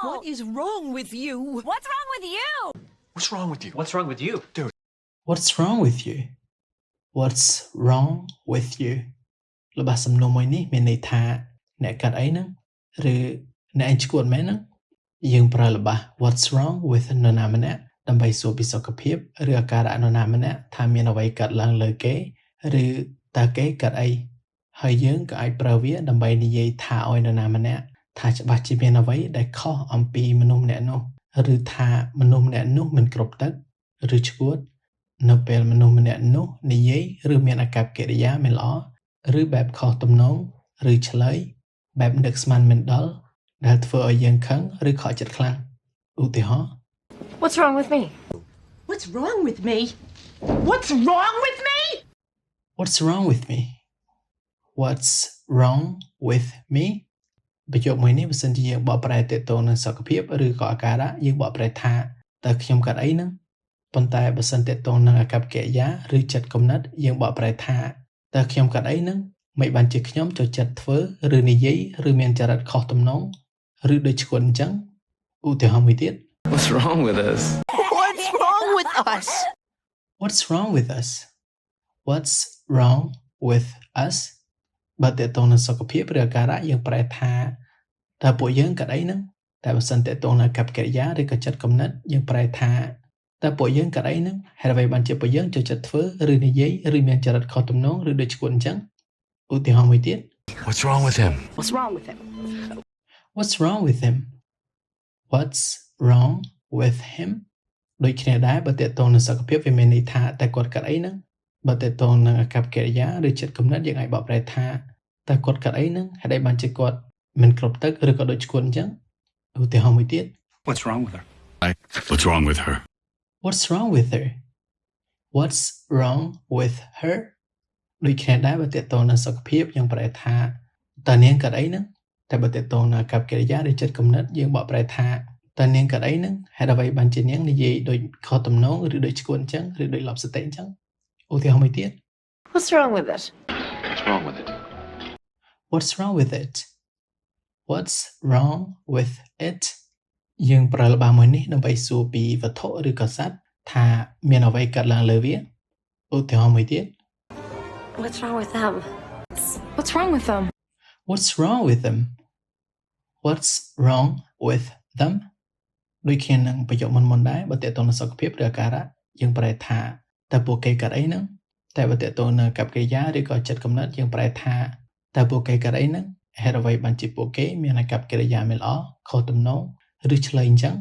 What is wrong with you? What's wrong with you? What's wrong with you? What's wrong with you? Dude. What's wrong with you? What's wrong with you? របស់សំណួរមួយនេះមានន័យថាអ្នកកាត់អីហ្នឹងឬអ្នកឯងឈួតមែនហ្នឹងយើងប្រើរបស់ What's wrong with នរណាម្នាក់ដើម្បីសួរពីសុខភាពឬអាការៈនរណាម្នាក់ថាមានអ្វីកើតឡើងលើគេឬតើគេកាត់អីហើយយើងក៏អាចប្រើវាដើម្បីនិយាយថាឲ្យនរណាម្នាក់ថាច្បាស់ជាមានអ្វីដែលខុសអំពីមនុស្សម្នាក់នោះឬថាមនុស្សម្នាក់នោះមិនគ្រប់ទឹកឬឈួតនៅពេលមនុស្សម្នាក់នោះនិយាយឬមានអាកប្បកិរិយាមិនល្អឬបែបខុសទំនងឬឆ្លើយបែបនឹកស្មានមិនដល់ដែលធ្វើឲ្យយើងខឹងឬខកចិត្តខ្លាំងឧទាហរណ៍ What's wrong with me? What's wrong with me? What's wrong with me? What's wrong with me? What's wrong with me? ប្រយោគមួយនេះបើសិនជាយើងបកប្រែទាក់ទងនឹងសុខភាពឬក៏អាការៈយើងបកប្រែថាតើខ្ញុំកាត់អីហ្នឹងប៉ុន្តែបើសិនទាក់ទងនឹងអាកប្បកិរិយាឬចិត្តគំនិតយើងបកប្រែថាតើខ្ញុំកាត់អីហ្នឹងមិនបានជាខ្ញុំចូលចិត្តធ្វើឬនិយាយឬមានចរិតខុសទំនងឬដូចឈួតអញ្ចឹងឧទាហរណ៍មួយទៀត What's wrong with us? What's wrong with us? What's wrong with us? What's wrong with us? បើទាក់ទងនឹងសុខភាពឬអាការៈយើងប្រែថាតើពួកយើងកាត់អីហ្នឹងតែបើសិនទាក់ទងនឹងអាកប្បកិរិយាឬក៏ចិត្តគំនិតយើងប្រែថាតើពួកយើងកាត់អីហ្នឹងហេតុអ្វីបានជាពួកយើងចូលចិត្តធ្វើឬនិយាយឬមានចរិតខុសទំនងឬដូចឈួតអញ្ចឹងឧទាហរណ៍មួយទៀត What's wrong with him? What's wrong with him? What's wrong with him? What's wrong with him? ដូចគ្នាដែរបើទាក់ទងនឹងសុខភាពវាមានន័យថាតើគាត់កាត់អីហ្នឹងបើទាក់ទងនឹងអាកប្បកិរិយាឬចិត្តគំនិតយើងអាចបកប្រែថាតើគាត់កាត់អីហ្នឹងហេតុអីបានជាគាត់មិនគ្រប់ទឹកឬក៏ដូចឈួតអញ្ចឹងឧទាហរណ៍មួយទៀត What's wrong with her? What's wrong with her? What's wrong with her? What's wrong with her? ដូចគ្នាដែរបើទាក់ទងនឹងសុខភាពយើងប្រែថាតើនាងកាត់អីហ្នឹងតែបើទាក់ទងនឹងអាកប្បកិរិយាឬចិត្តគំនិតយើងបកប្រែថាតើនាងកាត់អីហ្នឹងហេតុអ្វីបានជានាងនិយាយដូចខុសទំនងឬដូចឈួតអញ្ចឹងឬដូចលប់សតិអញ្ចឹងឧទាហរណ៍មួយទៀត What's wrong with it? What's wrong with it? What's wrong with it? What's wrong with it? យើងប្រើល្បះមួយនេះដើម្បីសួរពីវត្ថុឬក៏សត្វថាមានអ្វីកើតឡើងលើវាឧទាហរណ៍មួយទៀត What's wrong with them? What's wrong with them? What's wrong with them? What's wrong with them? ដូចគ្នានឹងប្រយោគមុនៗដែរបើទាក់ទងនឹងសុខភាពឬអាការៈយើងប្រែថាតើពួកគេកាត់អីហ្នឹងតែបើទាក់ទងនឹងអាកប្បកិរិយាឬក៏ចិត្តគំនិតយើងប្រែថាតើពួកគេកាត់អីហ្នឹងហេតុអ្វីបានជាពួកគេមានអាកប្បកិរិយាមិនល្អខុសទំនងឬឆ្លើយអញ្ចឹង